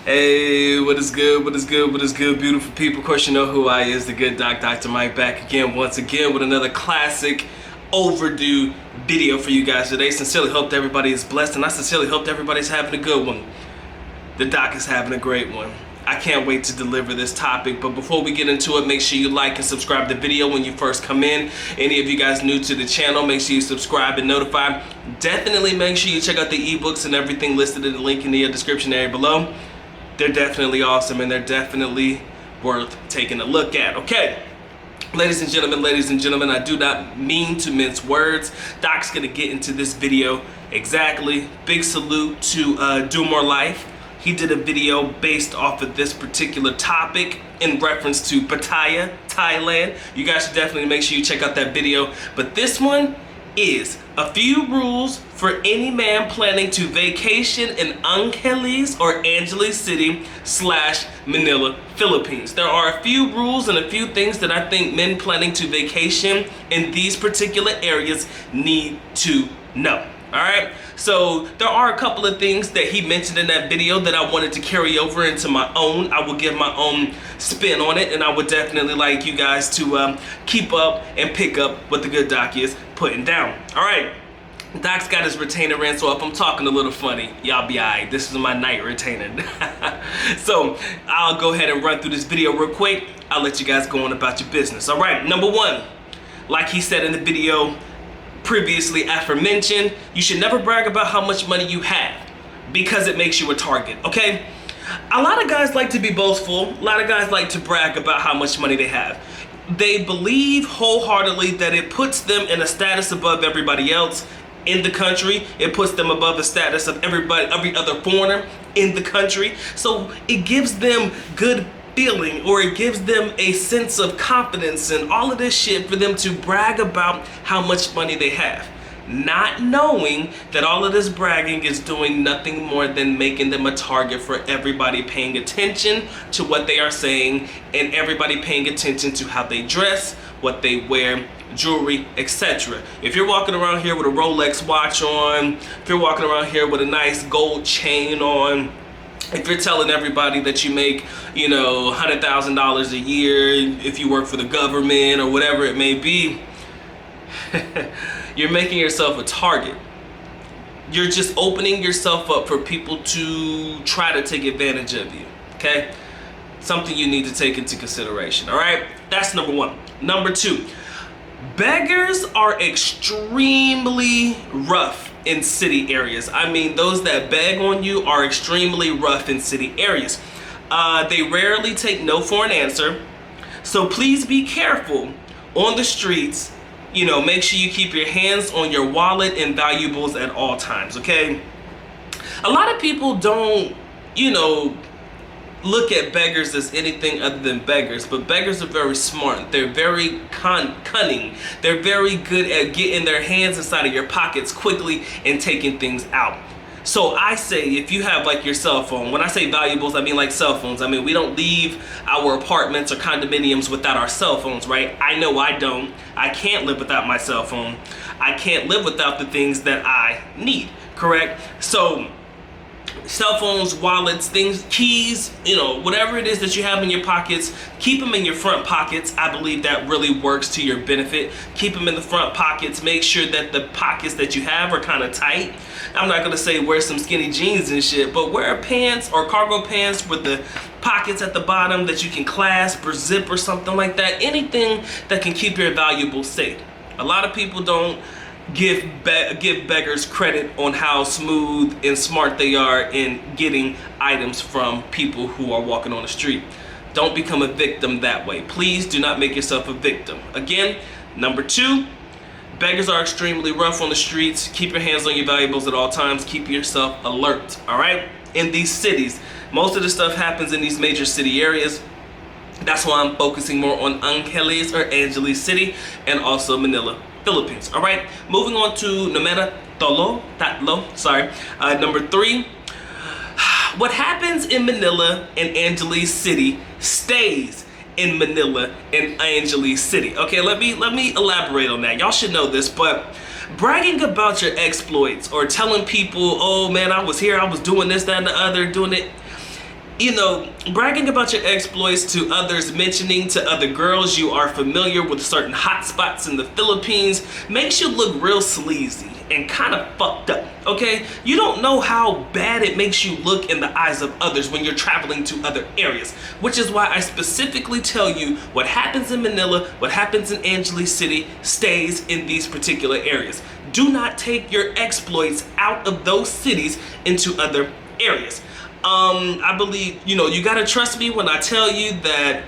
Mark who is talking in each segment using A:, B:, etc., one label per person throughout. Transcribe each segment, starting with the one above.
A: Hey, what is good, what is good, what is good, beautiful people? Of course, you know who I is, the good doc, Dr. Mike, back again, once again, with another classic, overdue video for you guys today. Sincerely hope everybody is blessed, and I sincerely hope everybody's having a good one. The doc is having a great one. I can't wait to deliver this topic, but before we get into it, make sure you like and subscribe to the video when you first come in. Any of you guys new to the channel, make sure you subscribe and notify. Definitely make sure you check out the ebooks and everything listed in the link in the description area below. They're definitely awesome, and they're definitely worth taking a look at. Okay, ladies and gentlemen, I do not mean to mince words. Doc's gonna get into this video exactly. Big salute to Do More Life. He did a video based off of this particular topic in reference to Pattaya, Thailand. You guys should definitely make sure you check out that video. But this one is a few rules for any man planning to vacation in Angeles or Angeles City / Manila, Philippines. There are a few rules and a few things that I think men planning to vacation in these particular areas need to know. Alright, so there are a couple of things that he mentioned in that video that I wanted to carry over into my own. I will give my own spin on it, and I would definitely like you guys to keep up and pick up what the good doc is putting down. Alright, Doc's got his retainer in, so if I'm talking a little funny, y'all be alright. This is my night retainer. So I'll go ahead and run through this video real quick. I'll let you guys go on about your business. Alright, number one, like he said in the video previously aforementioned, you should never brag about how much money you have because it makes you a target, okay? A lot of guys like to be boastful. A lot of guys like to brag about how much money they have. They believe wholeheartedly that it puts them in a status above everybody else in the country. It puts them above the status of every other foreigner in the country. So it gives them good feeling, or it gives them a sense of confidence and all of this shit for them to brag about how much money they have, not knowing that all of this bragging is doing nothing more than making them a target for everybody paying attention to what they are saying, and everybody paying attention to how they dress, what they wear, jewelry, etc. If you're walking around here with a Rolex watch on, if you're walking around here with a nice gold chain on, if you're telling everybody that you make, you know, $100,000 a year if you work for the government or whatever it may be, you're making yourself a target. You're just opening yourself up for people to try to take advantage of you, okay? Something you need to take into consideration, all right? That's number one. Number two, beggars are extremely rough in city areas. I mean, those that beg on you are extremely rough in city areas. They rarely take no for an answer. So please be careful on the streets. You know, make sure you keep your hands on your wallet and valuables at all times, okay? A lot of people don't, you know, look at beggars as anything other than beggars, but beggars are very smart. They're very cunning. They're very good at getting their hands inside of your pockets quickly and taking things out. So I say, if you have like your cell phone, when I say valuables, I mean like cell phones. I mean, we don't leave our apartments or condominiums without our cell phones, right? I know I don't. I can't live without my cell phone. I can't live without the things that I need, correct? So cell phones, wallets, things, keys, you know, whatever it is that you have in your pockets, keep them in your front pockets. I believe that really works to your benefit. Keep them in the front pockets. Make sure that the pockets that you have are kind of tight. I'm not gonna say wear some skinny jeans and shit, but wear pants or cargo pants with the pockets at the bottom that you can clasp or zip or something like that. Anything that can keep your valuables safe. A lot of people don't give beggars credit on how smooth and smart they are in getting items from people who are walking on the street. Don't become a victim that way. Please do not make yourself a victim. Again, number two, beggars are extremely rough on the streets. Keep your hands on your valuables at all times. Keep yourself alert, all right? In these cities, most of the stuff happens in these major city areas. That's why I'm focusing more on Angeles or Angeles City and also Manila, Philippines. All right, moving on to number three. What happens in Manila and Angeles City stays in Manila and Angeles City. Okay, let me elaborate on that. Y'all should know this, but bragging about your exploits or telling people, oh man, I was here, I was doing this, that, and the other, doing it, bragging about your exploits to others, mentioning to other girls you are familiar with certain hot spots in the Philippines makes you look real sleazy and kind of fucked up, okay? You don't know how bad it makes you look in the eyes of others when you're traveling to other areas, which is why I specifically tell you what happens in Manila, what happens in Angeles City stays in these particular areas. Do not take your exploits out of those cities into other areas. I believe, you gotta trust me when I tell you that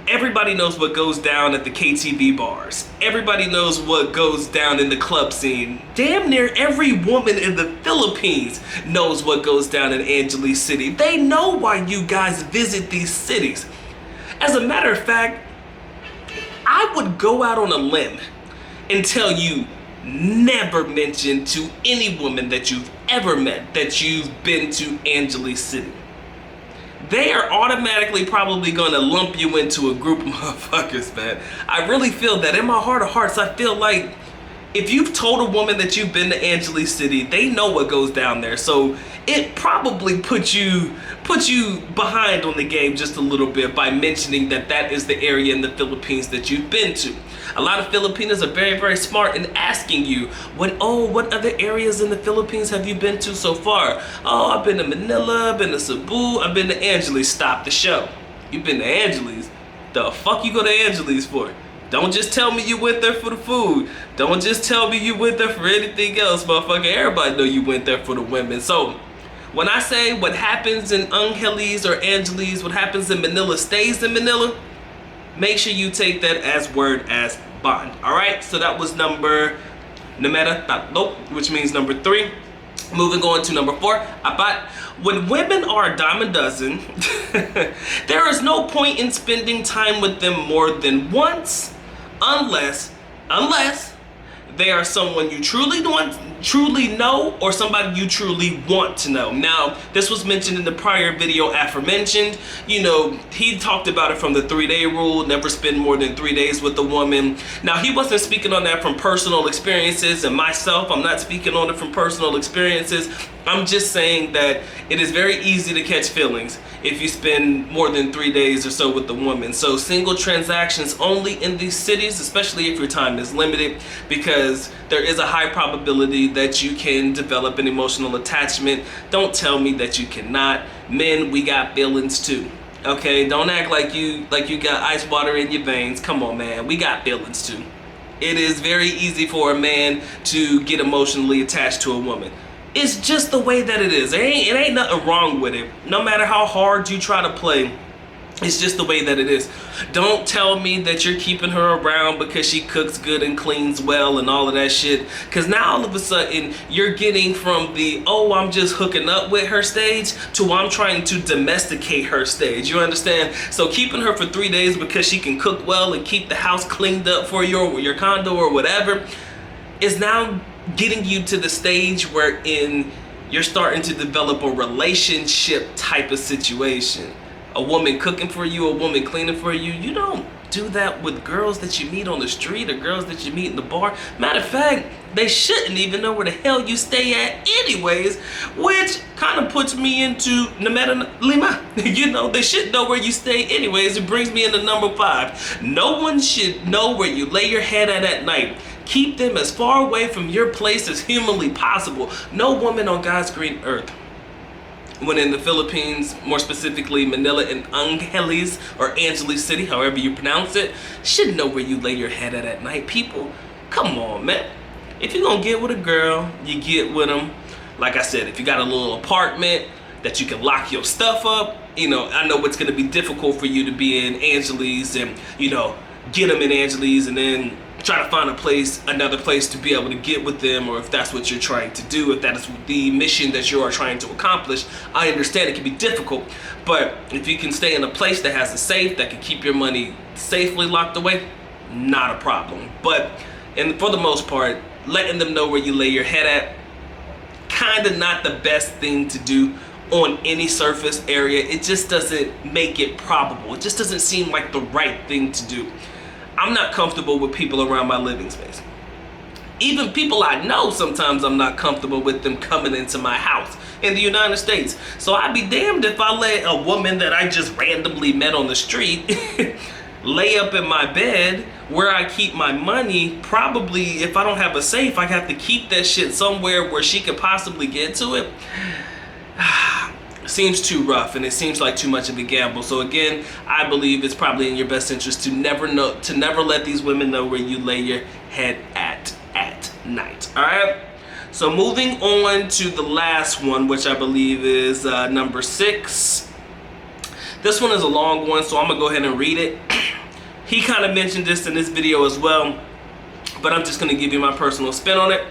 A: everybody knows what goes down at the KTV bars. Everybody knows what goes down in the club scene. Damn near every woman in the Philippines knows what goes down in Angeles City. They know why you guys visit these cities. As a matter of fact, I would go out on a limb and tell you never mention to any woman that you've ever met that you've been to Angeles City. They are automatically probably gonna lump you into a group of motherfuckers, man. I really feel that. In my heart of hearts, I feel like if you've told a woman that you've been to Angeles City, they know what goes down there. So it probably puts you behind on the game just a little bit by mentioning that that is the area in the Philippines that you've been to. A lot of Filipinos are very, very smart in asking you, what other areas in the Philippines have you been to so far? Oh, I've been to Manila, I've been to Cebu, I've been to Angeles. Stop the show. You've been to Angeles? The fuck you go to Angeles for? Don't just tell me you went there for the food. Don't just tell me you went there for anything else, motherfucker. Everybody know you went there for the women. So when I say what happens in Angeles or Angeles, what happens in Manila stays in Manila, make sure you take that as word as bond. All right, so that was number which means number 3. Moving on to number 4, apat. When women are a dime a dozen, there is no point in spending time with them more than once, unless they are someone you truly know or somebody you truly want to know. Now, this was mentioned in the prior video aforementioned. He talked about it from the 3-day rule, never spend more than 3 days with a woman. Now, he wasn't speaking on that from personal experiences, and myself, I'm not speaking on it from personal experiences. I'm just saying that it is very easy to catch feelings if you spend more than 3 days or so with the woman. So single transactions only in these cities, especially if your time is limited, because there is a high probability that you can develop an emotional attachment. Don't tell me that you cannot. Men, we got feelings too. Okay, don't act like you got ice water in your veins. Come on, man, we got feelings too. It is very easy for a man to get emotionally attached to a woman. It's just the way that it is. It ain't nothing wrong with it. No matter how hard you try to play, it's just the way that it is. Don't tell me that you're keeping her around because she cooks good and cleans well and all of that shit. Because now all of a sudden you're getting from the, oh, I'm just hooking up with her stage to I'm trying to domesticate her stage. You understand? So keeping her for 3 days because she can cook well and keep the house cleaned up for you or your condo or whatever is now getting you to the stage wherein you're starting to develop a relationship type of situation. A woman cooking for you, a woman cleaning for you. You don't do that with girls that you meet on the street or girls that you meet in the bar. Matter of fact, they shouldn't even know where the hell you stay at anyways, which kind of puts me into Numero Lima. They should know where you stay anyways. It brings me into number 5. No one should know where you lay your head at night. Keep them as far away from your place as humanly possible. No woman on God's green earth, when in the Philippines, more specifically Manila and Angeles or Angeles City, however you pronounce it, should know where you lay your head at night. People, come on, man. If you're gonna get with a girl, you get with them. Like I said, if you got a little apartment that you can lock your stuff up, I know it's gonna be difficult for you to be in Angeles and, get them in Angeles and then try to find another place to be able to get with them, or if that's what you're trying to do, if that is the mission that you are trying to accomplish. I understand it can be difficult, but if you can stay in a place that has a safe that can keep your money safely locked away, not a problem. But for the most part, letting them know where you lay your head at, kind of not the best thing to do on any surface area. It just doesn't make it probable. It just doesn't seem like the right thing to do. I'm not comfortable with people around my living space. Even people I know, sometimes I'm not comfortable with them coming into my house. in the United States. So I'd be damned if I let a woman that I just randomly met on the street lay up in my bed where I keep my money. Probably if I don't have a safe, I have to keep that shit somewhere where she could possibly get to it. Seems too rough, and it seems like too much of a gamble. So again, I believe it's probably in your best interest to never let these women know where you lay your head at night. All right. So moving on to the last one, which I believe is number 6. This one is a long one, so I'm gonna go ahead and read it. He kind of mentioned this in this video as well, but I'm just gonna give you my personal spin on it.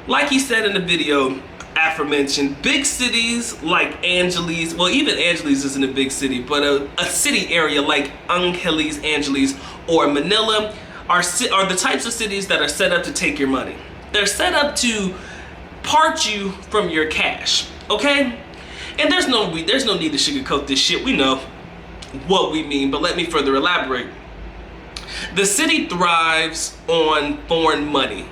A: Like he said in the video aforementioned, big cities like Angeles, well, even Angeles isn't a big city, but a city area like Angeles, or Manila are the types of cities that are set up to take your money. They're set up to part you from your cash, okay? And there's no need to sugarcoat this shit. We know what we mean, but let me further elaborate. The city thrives on foreign money,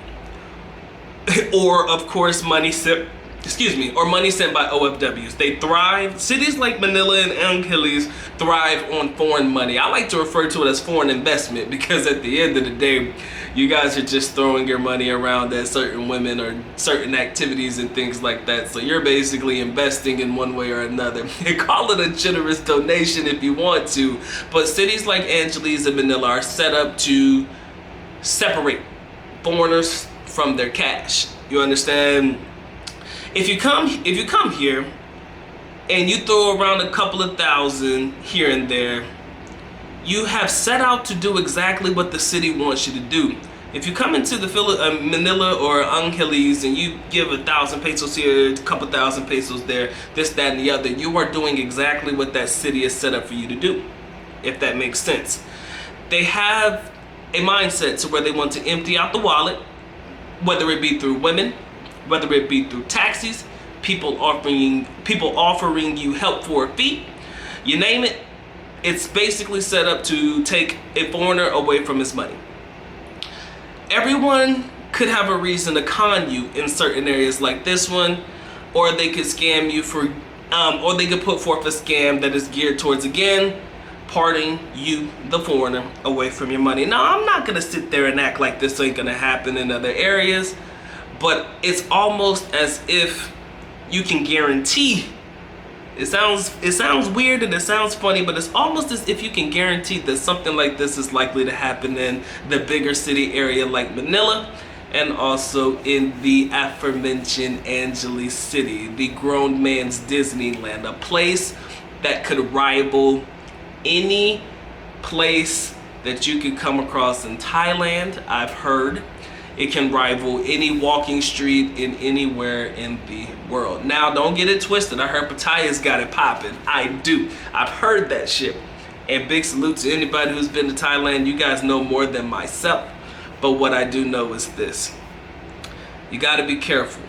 A: or of course money sent by OFWs. They thrive. Cities like Manila and Angeles thrive on foreign money. I like to refer to it as foreign investment, because at the end of the day, you guys are just throwing your money around at certain women or certain activities and things like that. So you're basically investing in one way or another. Call it a generous donation if you want to, but cities like Angeles and Manila are set up to separate foreigners from their cash. You understand? If you come here and you throw around a couple of thousand here and there, you have set out to do exactly what the city wants you to do. If you come into the Manila or Angeles and you give 1,000 pesos here, a couple thousand pesos there, this, that, and the other, you are doing exactly what that city is set up for you to do, if that makes sense. They have a mindset to where they want to empty out the wallet, whether it be through women, whether it be through taxis, people offering you help for a fee, you name it. It's basically set up to take a foreigner away from his money. Everyone could have a reason to con you in certain areas like this one, or they could scam you or they could put forth a scam that is geared towards, again, parting you, the foreigner, away from your money. Now, I'm not gonna sit there and act like this ain't gonna happen in other areas, but it's almost as if you can guarantee. It sounds weird and it sounds funny, but it's almost as if you can guarantee that something like this is likely to happen in the bigger city area like Manila, and also in the aforementioned Angeles City, the grown man's Disneyland, a place that could rival any place that you could come across in Thailand. I've heard it can rival any walking street in anywhere in the world. Now, don't get it twisted. I heard Pattaya's got it popping. I do. I've heard that shit. And big salute to anybody who's been to Thailand. You guys know more than myself. But what I do know is this. You got to be careful.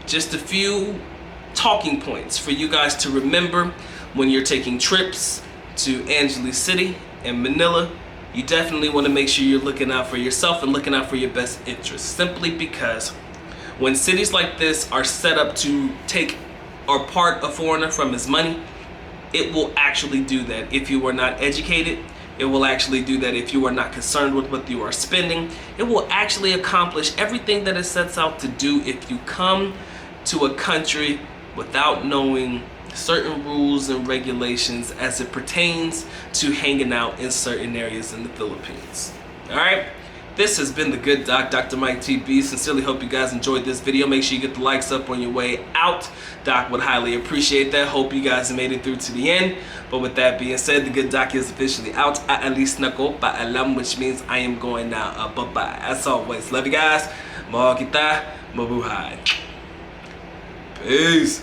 A: Just a few talking points for you guys to remember when you're taking trips to Angeles City and Manila. You definitely want to make sure you're looking out for yourself and looking out for your best interests, simply because when cities like this are set up to take or part a foreigner from his money, it will actually do that if you are not educated. It will actually do that if you are not concerned with what you are spending. It will actually accomplish everything that it sets out to do if you come to a country without knowing certain rules and regulations as it pertains to hanging out in certain areas in the Philippines. All right, this has been the Good Doc, Dr. Mike TB. Sincerely hope you guys enjoyed this video. Make sure you get the likes up on your way out. Doc would highly appreciate that. Hope you guys made it through to the end. But with that being said, the Good Doc is officially out. Aalis na ko paalam, which means I am going now. Bye-bye. As always, love you guys. Mahal kita. Mabuhay. Peace.